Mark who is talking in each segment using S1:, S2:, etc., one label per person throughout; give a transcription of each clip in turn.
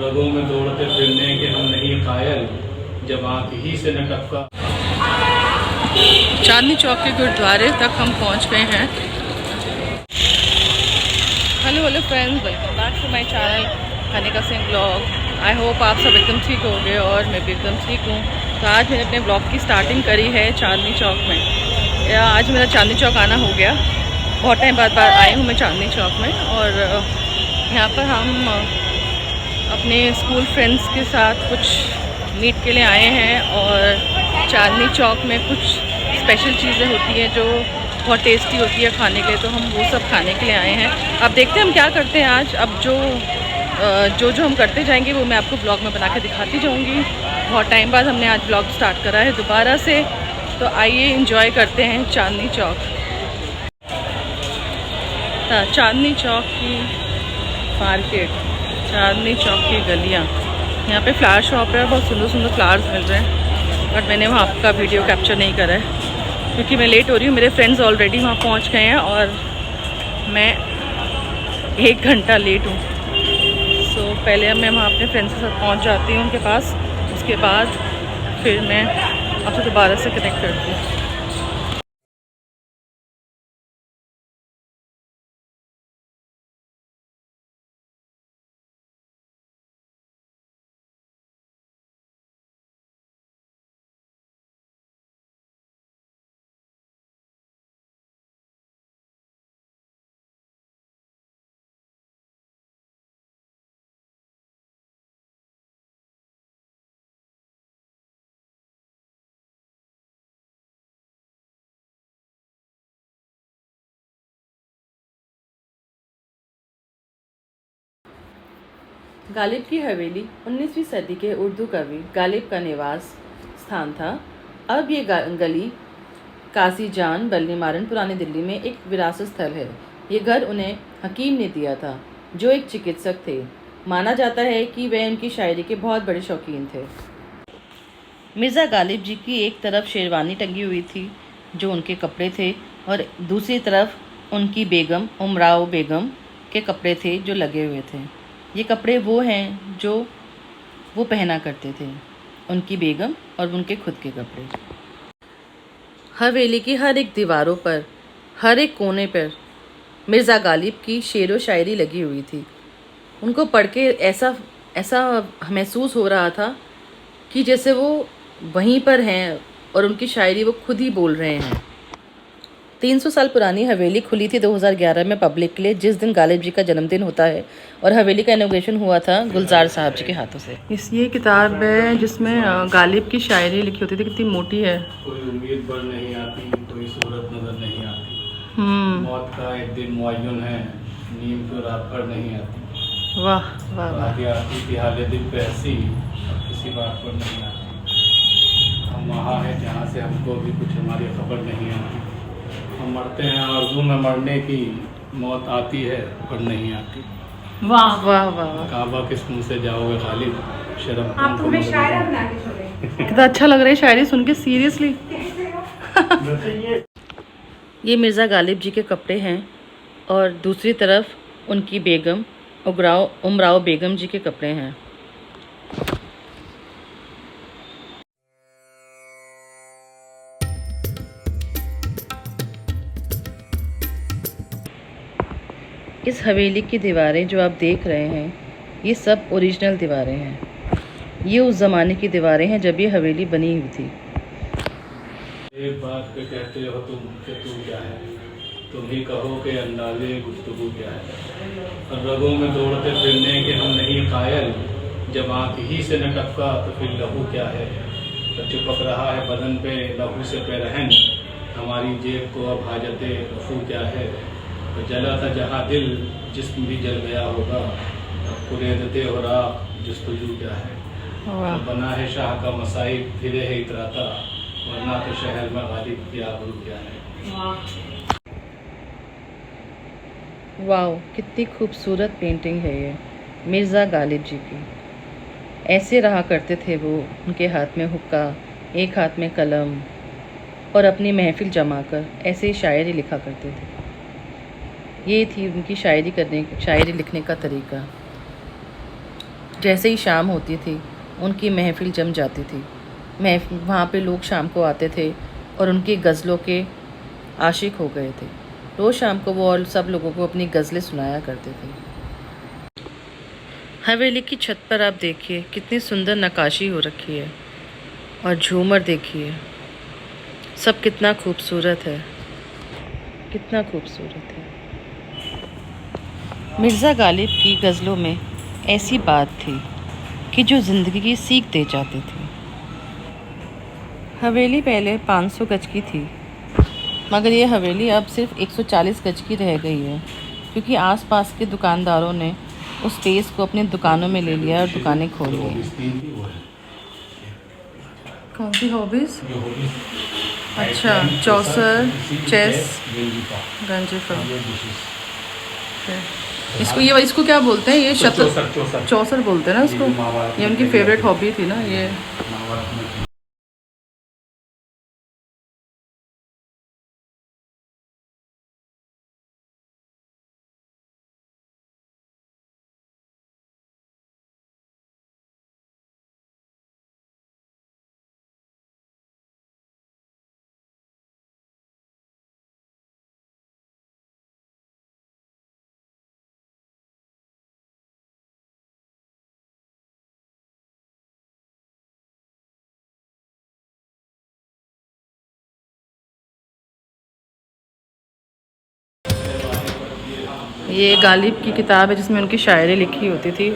S1: रगों में दौड़ते फिरने के हम नहीं कायल, जब आँख ही से न टपका।
S2: चांदनी चौक के गुरुद्वारे तक हम पहुंच गए हैं। Hello friends, welcome back to my channel Kanika Singh blog. I hope आप सब एकदम ठीक हो गए और मैं भी एकदम ठीक हूँ। तो आज मैंने अपने ब्लॉग की स्टार्टिंग करी है चांदनी चौक में। आज मेरा चांदनी चौक आना हो गया, बहुत टाइम बाद आई हूँ मैं चांदनी चौक में। और यहाँ पर हम अपने स्कूल फ्रेंड्स के साथ कुछ मीट के लिए आए हैं। और चांदनी चौक में कुछ स्पेशल चीज़ें होती हैं जो बहुत टेस्टी होती है खाने के लिए, तो हम वो सब खाने के लिए आए हैं। अब देखते हैं हम क्या करते हैं आज। अब जो हम करते जाएंगे वो मैं आपको ब्लॉग में बना के दिखाती जाऊंगी। बहुत टाइम बाद हमने आज ब्लॉग स्टार्ट करा है दोबारा से, तो आइए एंजॉय करते हैं चांदनी चौक। चांदनी चौक की मार्केट, चांदनी चौक की गलियाँ, यहाँ पे फ्लावर शॉप है, बहुत सुंदर सुंदर फ्लावर्स मिल रहे हैं। बट मैंने वहाँ का वीडियो कैप्चर नहीं करा है क्योंकि मैं लेट हो रही हूँ। मेरे फ्रेंड्स ऑलरेडी वहाँ पहुँच गए हैं और मैं 1 घंटा लेट हूँ। सो पहले मैं वहाँ अपने फ्रेंड्स के साथ पहुँच जाती हूँ उनके पास, उसके बाद फिर मैं आपसे दोबारा से कनेक्ट करती हूँ। गालिब की हवेली 19वीं सदी के उर्दू कवि गालिब का निवास स्थान था। अब ये गली काजी जान बल्लीमारन पुरानी दिल्ली में एक विरासत स्थल है। ये घर उन्हें हकीम ने दिया था जो एक चिकित्सक थे। माना जाता है कि वे उनकी शायरी के बहुत बड़े शौकीन थे। मिर्ज़ा गालिब जी की एक तरफ शेरवानी टंगी हुई थी जो उनके कपड़े थे, और दूसरी तरफ उनकी बेगम उमराव बेगम के कपड़े थे जो लगे हुए थे। ये कपड़े वो हैं जो वो पहना करते थे, उनकी बेगम और उनके खुद के कपड़े। हवेली की हर एक दीवारों पर, हर एक कोने पर मिर्ज़ा गालिब की शेर व शायरी लगी हुई थी। उनको पढ़ के ऐसा महसूस हो रहा था कि जैसे वो वहीं पर हैं और उनकी शायरी वो खुद ही बोल रहे हैं। 300 साल पुरानी हवेली खुली थी 2011 में पब्लिक के लिए, जिस दिन गालिब जी का जन्मदिन होता है। और हवेली का इनॉग्रेशन हुआ था गुलजार साहब जी के हाथों से। ये किताब है जिसमें गालिब की शायरी लिखी होती थी। कितनी मोटी है।
S1: कोई उम्मीद बर नहीं आती, कोई सूरत नजर नहीं आती, मौत का एक दिन मुअय्यन है, नींद तो रात पर नहीं आती।
S2: वाह वाह वाह।
S1: आती थी हाले दिल पे हंसी, अब किसी बात पर नहीं आती। हम वहाँ हैं जहाँ से हमको भी कुछ हमारी खबर नहीं आती। हम मरते हैं आरज़ू में मरने की, मौत आती है पर नहीं आती।
S2: वाह वाह वाह।
S1: काबा किस मुँह से जाओगे गालिब, शर्म
S3: आप तुम्हें शायरा बना के छोड़े।
S2: कितना अच्छा लग रहा है शायरी सुन के, सीरियसली। ये मिर्ज़ा गालिब जी के कपड़े हैं और दूसरी तरफ उनकी बेगम उमराव बेगम जी के कपड़े हैं। इस हवेली की दीवारें जो आप देख रहे हैं, ये सब ओरिजिनल दीवारें हैं। ये उस ज़माने की दीवारें हैं जब ये हवेली बनी हुई थी।
S1: एक बात पे कहते हो तुम कि तू क्या है, तुम ही कहो कि अंदाज़े गुफ्तगू क्या है। और रगों में दौड़ते फिरने के हम नहीं कायल, जब आँख ही से न टपका तो फिर लहू क्या है। तो चिपक रहा है बदन पे लहू से पेरहन, हमारी जेब को अब हाजते रफू क्या है। तो जला था जहाँ दिल, जिस्म भी जल गया होगा, अब कुरेदते हो राख जुस्तजू क्या है। तो बना है शाह का मसाइब फिरे है इतराता, वरना तो शहर में गालिब की आबरू क्या है।
S2: वाह, कितनी खूबसूरत पेंटिंग है ये मिर्ज़ा गालिब जी की। ऐसे रहा करते थे वो, उनके हाथ में हुक्का, एक हाथ में कलम, और अपनी महफिल जमा कर ऐसे ही शायरी लिखा करते थे। ये थी उनकी शायरी लिखने का तरीका। जैसे ही शाम होती थी उनकी महफिल जम जाती थी। वहाँ पे लोग शाम को आते थे और उनकी गज़लों के आशिक हो गए थे। रोज़ शाम को वो और सब लोगों को अपनी गज़लें सुनाया करते थे। हवेली की छत पर आप देखिए कितनी सुंदर नक्काशी हो रखी है और झूमर देखिए, सब कितना खूबसूरत है, कितना खूबसूरत है। मिर्ज़ा गालिब की गज़लों में ऐसी बात थी कि जो ज़िंदगी की सीख दे जाती थी। हवेली पहले 500 गज की थी, मगर ये हवेली अब सिर्फ 140 गज की रह गई है, क्योंकि आसपास के दुकानदारों ने उस स्पेस को अपनी दुकानों में ले लिया और दुकानें खोल ली। कौन सी हॉबीज़? अच्छा, चौसर, चेस, गंजीफा। इसको क्या बोलते हैं? ये चौसर बोलते हैं ना इसको। ये उनकी फेवरेट हॉबी थी ना ये। ये गालिब की किताब है जिसमें उनकी शायरी लिखी होती थी।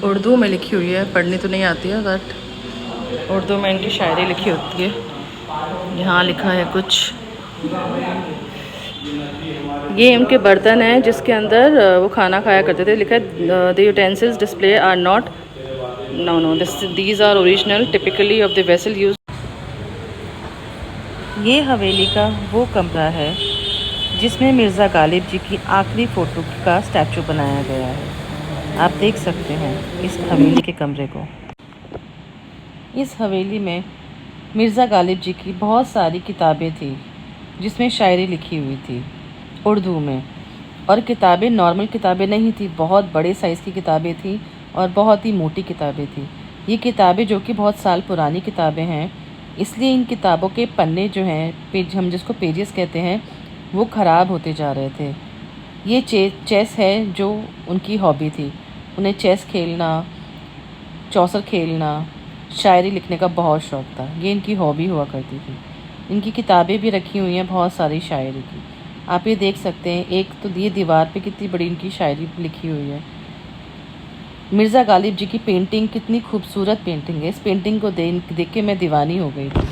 S2: उर्दू में लिखी हुई है, पढ़नी तो नहीं आती है, बट उर्दू में इनकी शायरी लिखी होती है। यहाँ लिखा है कुछ। ये उनके बर्तन हैं जिसके अंदर वो खाना खाया करते थे। लिखा है the utensils display are not no these are original typically of the vessel use. ये हवेली का वो कमरा है जिसमें मिर्ज़ा गालिब जी की आखिरी फ़ोटो का स्टैचू बनाया गया है। आप देख सकते हैं इस हवेली के कमरे को। इस हवेली में मिर्ज़ा गालिब जी की बहुत सारी किताबें थी जिसमें शायरी लिखी हुई थी उर्दू में, और किताबें नॉर्मल किताबें नहीं थी, बहुत बड़े साइज़ की किताबें थी और बहुत ही मोटी किताबें थी। ये किताबें जो कि बहुत साल पुरानी किताबें हैं, इसलिए इन किताबों के पन्ने जो हैं, पेज, हम जिसको पेजेस कहते हैं, वो ख़राब होते जा रहे थे। ये चेस है जो उनकी हॉबी थी। उन्हें चेस खेलना, चौसर खेलना, शायरी लिखने का बहुत शौक़ था। ये इनकी हॉबी हुआ करती थी। इनकी किताबें भी रखी हुई हैं बहुत सारी शायरी की। आप ये देख सकते हैं, एक तो ये दीवार पे कितनी बड़ी इनकी शायरी लिखी हुई है। मिर्ज़ा गालिब जी की पेंटिंग कितनी खूबसूरत पेंटिंग है। इस पेंटिंग को देख के मैं दीवानी हो गई थी।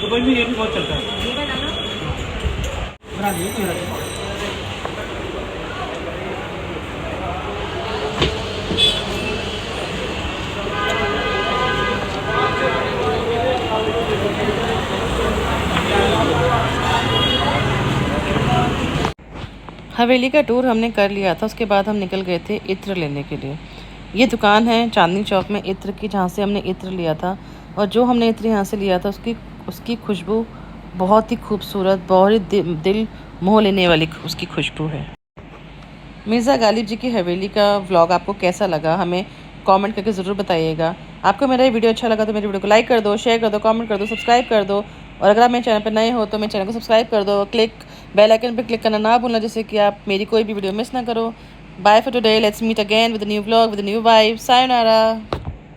S1: दुबई में ये भी बहुत चलता है।
S2: हवेली का टूर हमने कर लिया था। उसके बाद हम निकल गए थे इत्र लेने के लिए। ये दुकान है चांदनी चौक में इत्र की, जहाँ से हमने इत्र लिया था। और जो हमने इत्र यहाँ से लिया था उसकी खुशबू बहुत ही खूबसूरत, बहुत ही दिल मोह लेने वाली उसकी खुशबू है। मिर्ज़ा गालिब जी की हवेली का व्लॉग आपको कैसा लगा हमें कमेंट करके ज़रूर बताइएगा। आपको मेरा ये वीडियो अच्छा लगा तो मेरी वीडियो को लाइक कर दो, शेयर कर दो, कमेंट कर दो, सब्सक्राइब कर दो। और अगर आप मेरे चैनल पर नए हो तो मेरे चैनल को सब्सक्राइब कर दो, बेल आइकन पर क्लिक करना ना भूलना, जिससे कि आप मेरी कोई भी वीडियो मिस ना करो। Bye for today, let's meet again with new vlog with new vibe. Sayonara.